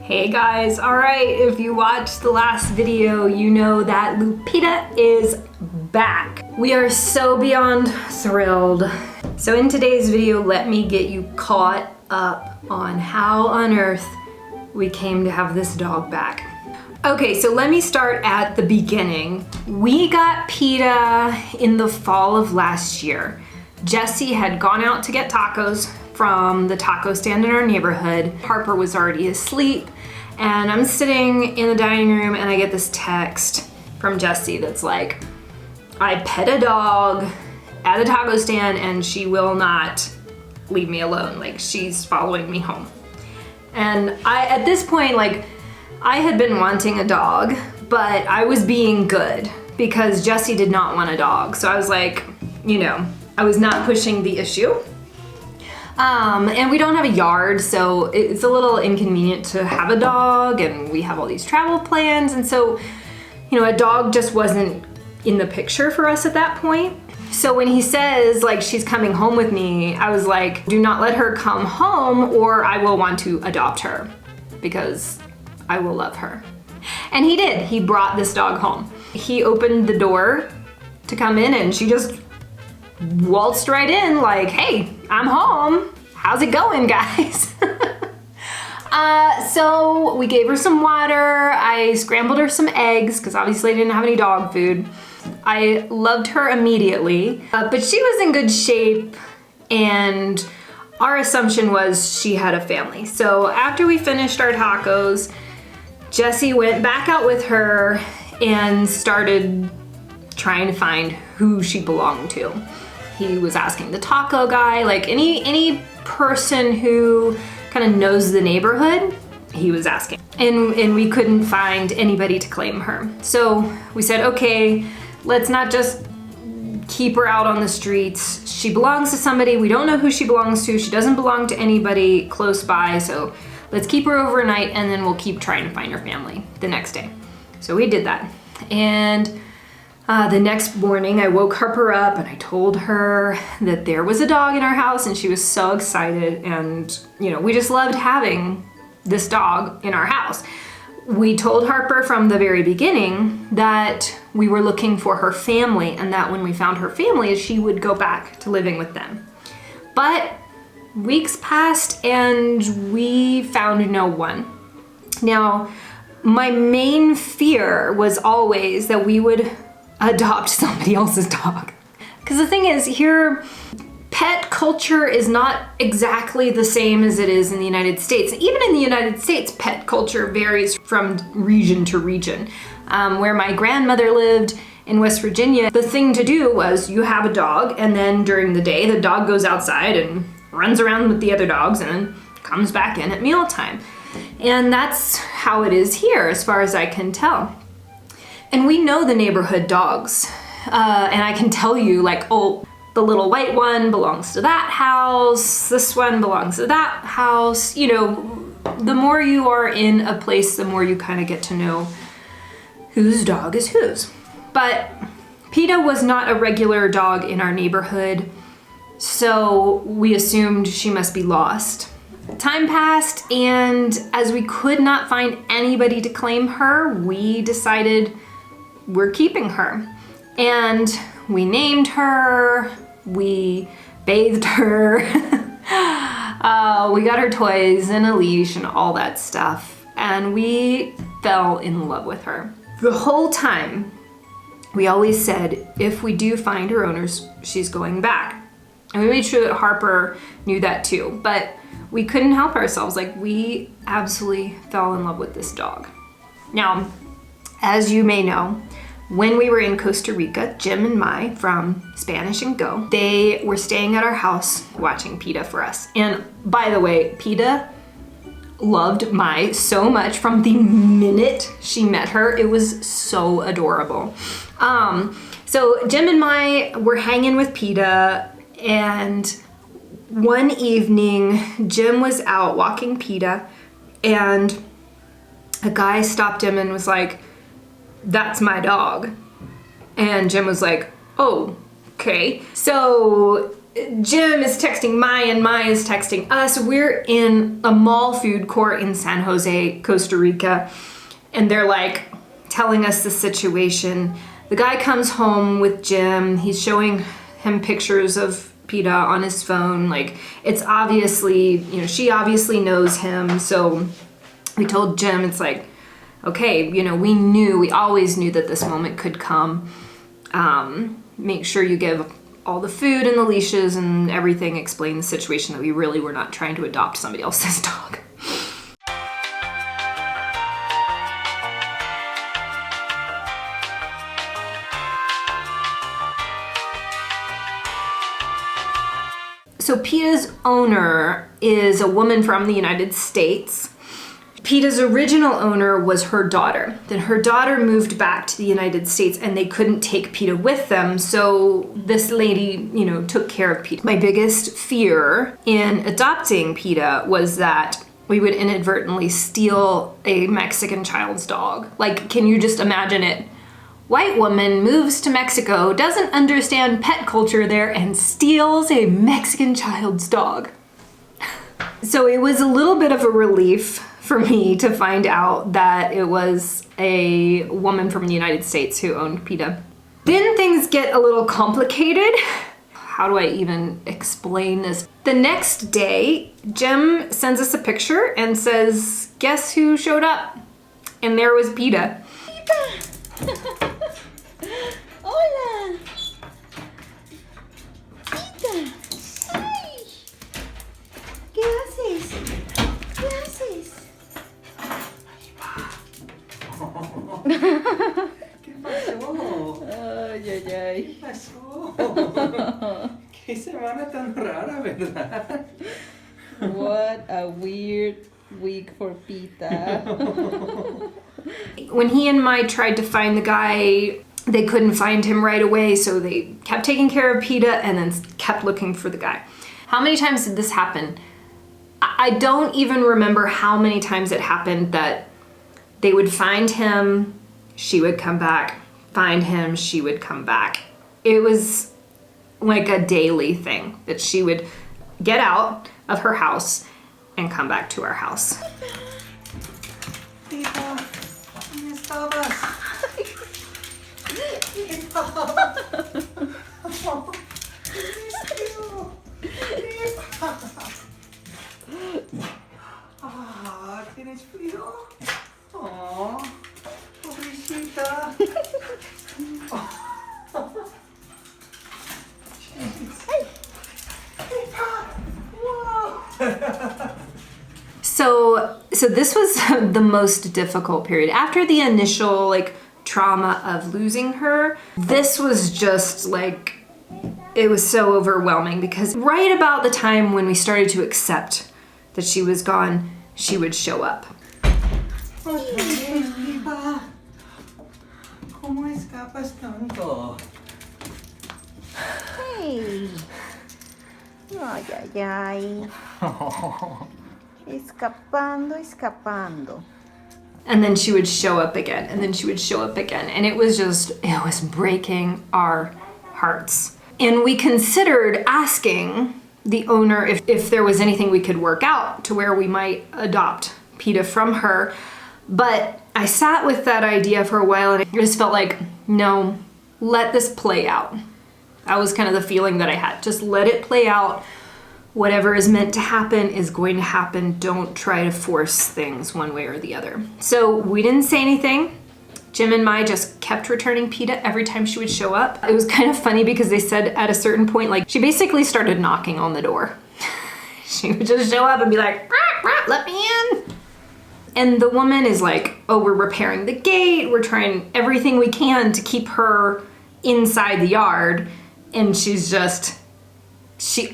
Hey guys, alright, if you watched the last video, you know that LUPITA is back. We are so beyond thrilled. So in today's video, let me get you caught up on how on earth we came to have this dog back. Okay, so let me start at the beginning. We got Pita in the fall of last year. Jesse had gone out to get tacos from the taco stand in our neighborhood. Harper was already asleep, and I'm sitting in the dining room and I get this text from Jesse that's like, I pet a dog at a taco stand and she will not leave me alone. Like, she's following me home. And at this point, like, I had been wanting a dog, but I was being good because Jesse did not want a dog. So I was like, you know, I was not pushing the issue. And we don't have a yard, so it's a little inconvenient to have a dog, and we have all these travel plans, and so, you know, a dog just wasn't in the picture for us at that point. So when he says, like, she's coming home with me, I was like, do not let her come home or I will want to adopt her because I will love her. And he did. He brought this dog home. He opened the door to come in and she just waltzed right in like, hey, I'm home. How's it going, guys? So we gave her some water. I scrambled her some eggs because obviously I didn't have any dog food. I loved her immediately, but she was in good shape, and our assumption was she had a family. So after we finished our tacos, Jesse went back out with her and started trying to find who she belonged to. He was asking the taco guy, like any person who kind of knows the neighborhood, he was asking. And we couldn't find anybody to claim her. So we said, okay, let's not just keep her out on the streets. She belongs to somebody. We don't know who she belongs to. She doesn't belong to anybody close by. So let's keep her overnight and then we'll keep trying to find her family the next day. So we did that. And the next morning I woke Harper up and I told her that there was a dog in our house, and she was so excited, and you know, we just loved having this dog in our house. We told Harper from the very beginning that we were looking for her family and that when we found her family, she would go back to living with them. But weeks passed and we found no one. Now, my main fear was always that we would adopt somebody else's dog. Because the thing is, here, pet culture is not exactly the same as it is in the United States. Even in the United States, pet culture varies from region to region. Where my grandmother lived in West Virginia, the thing to do was you have a dog, and then during the day, the dog goes outside and runs around with the other dogs and then comes back in at mealtime. And that's how it is here, as far as I can tell. And we know the neighborhood dogs. And I can tell you, like, oh, the little white one belongs to that house, this one belongs to that house. You know, the more you are in a place, the more you kind of get to know whose dog is whose. But Pita was not a regular dog in our neighborhood, so we assumed she must be lost. Time passed, and as we could not find anybody to claim her, we decided we're keeping her. And we named her, we bathed her, we got her toys and a leash and all that stuff, and we fell in love with her. The whole time, we always said, if we do find her owners, she's going back. And we made sure that Harper knew that too, but we couldn't help ourselves. Like, we absolutely fell in love with this dog. Now, as you may know, when we were in Costa Rica, Jim and Mai from Spanish and Go, they were staying at our house watching Pita for us. And by the way, Pita loved Mai so much from the minute she met her. It was so adorable. So Jim and Mai were hanging with Pita, and one evening, Jim was out walking Pita, and a guy stopped him and was like, that's my dog. And Jim was like, oh, okay. So Jim is texting Mai and Mai is texting us. We're in a mall food court in San Jose, Costa Rica, and they're like telling us the situation. The guy comes home with Jim. He's showing him pictures of Pita on his phone. Like, it's obviously, you know, she obviously knows him. So we told Jim, it's like, okay, you know, we always knew that this moment could come. Make sure you give all the food and the leashes and everything, explain the situation, that we really were not trying to adopt somebody else's dog. So Pita's owner is a woman from the United States. Pita's original owner was her daughter. Then her daughter moved back to the United States and they couldn't take Pita with them. So this lady, you know, took care of Pita. My biggest fear in adopting Pita was that we would inadvertently steal a Mexican child's dog. Like, can you just imagine it? White woman moves to Mexico, doesn't understand pet culture there, and steals a Mexican child's dog. So it was a little bit of a relief for me to find out that it was a woman from the United States who owned Pita. Then things get a little complicated. How do I even explain this? The next day, Jim sends us a picture and says, guess who showed up? And there was Pita. Pita! Hola! Pita! ¡Ay! ¿Qué haces? ¿Qué haces? ¿Qué pasó? Ay, ay, ay. ¿Qué pasó? Qué semana tan rara, ¿verdad? What a weird week for Pita. When he and Mai tried to find the guy, they couldn't find him right away, so they kept taking care of Pita and then kept looking for the guy. How many times did this happen? I don't even remember how many times it happened that they would find him, she would come back, find him, she would come back. It was like a daily thing that she would get out of her house and come back to our house. Pita, ¿dónde estabas? Pita. Ah, ¿tienes frío? Oh, pobrecita. So this was the most difficult period. After the initial like trauma of losing her, this was just like, it was so overwhelming because right about the time when we started to accept that she was gone, she would show up. Otra vez, Pita. ¿Cómo escapas tanto? Hey. Ay, ay, ay. Escapando, escapando. And then she would show up again, and then she would show up again. And it was breaking our hearts. And we considered asking the owner if there was anything we could work out to where we might adopt Pita from her. But I sat with that idea for a while and I just felt like, no, let this play out. That was kind of the feeling that I had. Just let it play out. Whatever is meant to happen is going to happen. Don't try to force things one way or the other. So we didn't say anything. Jim and Mai just kept returning Pita every time she would show up. It was kind of funny because they said at a certain point, like, she basically started knocking on the door. She would just show up and be like, rah, rah, let me in. And the woman is like, oh, we're repairing the gate. We're trying everything we can to keep her inside the yard. And she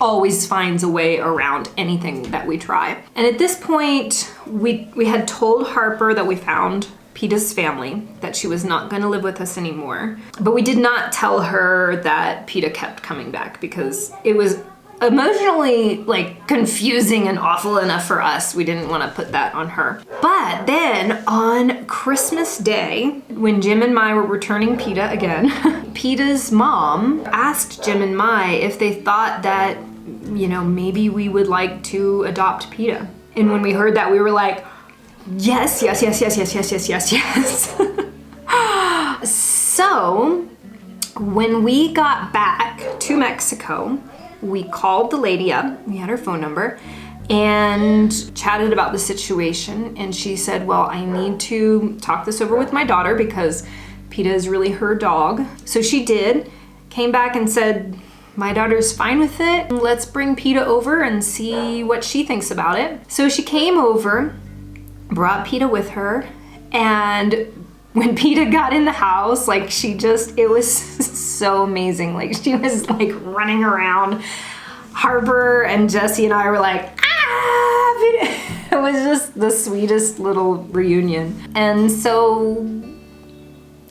always finds a way around anything that we try. And at this point, we had told Harper that we found Pita's family, that she was not going to live with us anymore. But we did not tell her that Pita kept coming back because it was emotionally like confusing and awful enough for us. We didn't want to put that on her. But then on Christmas Day, when Jim and Mai were returning Pita again, Pita's mom asked Jim and Mai if they thought that, you know, maybe we would like to adopt Pita. And when we heard that, we were like, yes, yes, yes, yes, yes, yes, yes, yes, yes. So when we got back to Mexico, we called the lady up, we had her phone number, and chatted about the situation. And she said, well, I need to talk this over with my daughter because Pita is really her dog. So she did, came back and said, my daughter's fine with it. Let's bring Pita over and see what she thinks about it. So she came over, brought Pita with her, and when Pita got in the house, like it was so amazing. Like she was like running around. Harper and Jesse and I were like, ah! It was just the sweetest little reunion. And so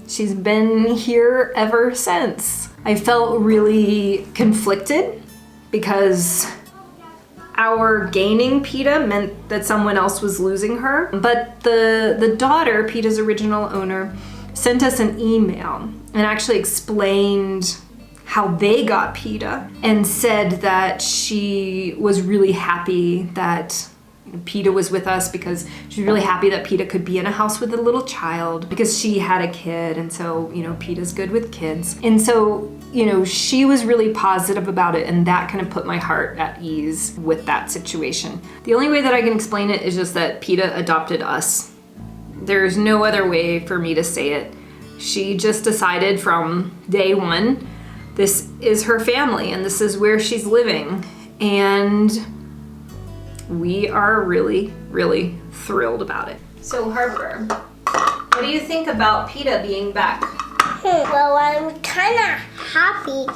she's been here ever since. I felt really conflicted because our gaining Pita meant that someone else was losing her. But the daughter, Pita's original owner, sent us an email and actually explained how they got Pita and said that she was really happy that Pita was with us because she was really happy that Pita could be in a house with a little child because she had a kid, and so, you know, Pita's good with kids. And so, you know, she was really positive about it, and that kind of put my heart at ease with that situation. The only way that I can explain it is just that Pita adopted us. There's no other way for me to say it. She just decided from day one, this is her family and this is where she's living. And we are really, really thrilled about it. So Harper, what do you think about Pita being back? Well, I'm kind of happy.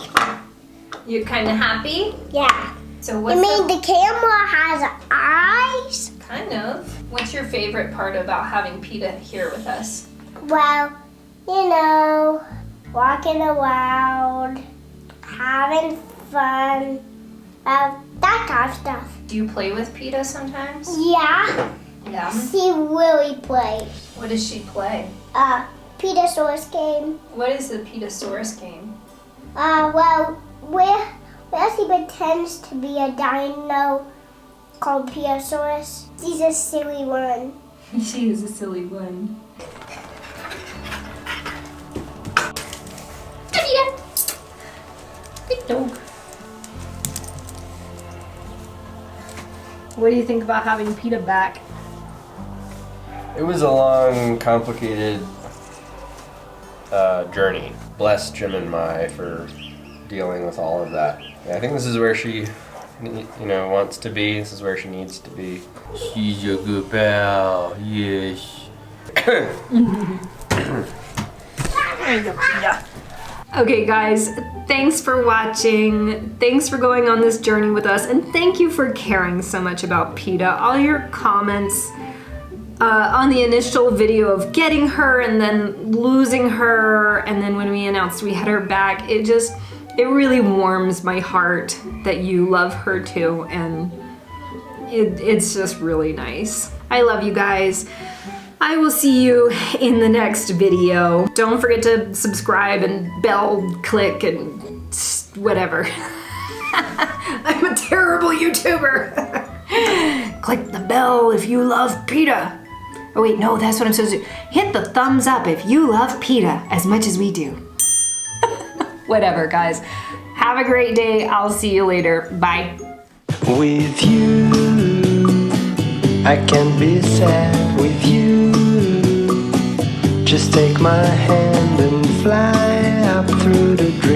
You're kind of happy? Yeah. So what's You mean the camera has eyes? Kind of. What's your favorite part about having Pita here with us? Well, you know, walking around, having fun, that kind of stuff. Do you play with Pita sometimes? Yeah. Yeah. She really plays. What does she play? Petasaurus game. What is the Pitasaurus game? Well, where she pretends to be a dino called Petasaurus. She's a silly one. She is a silly one. Good dog. What do you think about having Pita back? It was a long, complicated journey. Bless Jim and Mai for dealing with all of that. Yeah, I think this is where she, you know, wants to be. This is where she needs to be. She's a good pal. Yes. Okay guys, thanks for watching. Thanks for going on this journey with us, and thank you for caring so much about Pita. All your comments on the initial video of getting her and then losing her, and then when we announced we had her back, it really warms my heart that you love her too, and it's just really nice. I love you guys. I will see you in the next video. Don't forget to subscribe and bell click and whatever. I'm a terrible YouTuber. Click the bell if you love Pita. Oh wait, no, that's what I'm supposed to do. Hit the thumbs up if you love Pita as much as we do. Whatever, guys. Have a great day. I'll see you later. Bye. With you, I can be sad with you. Just take my hand and fly up through the dream.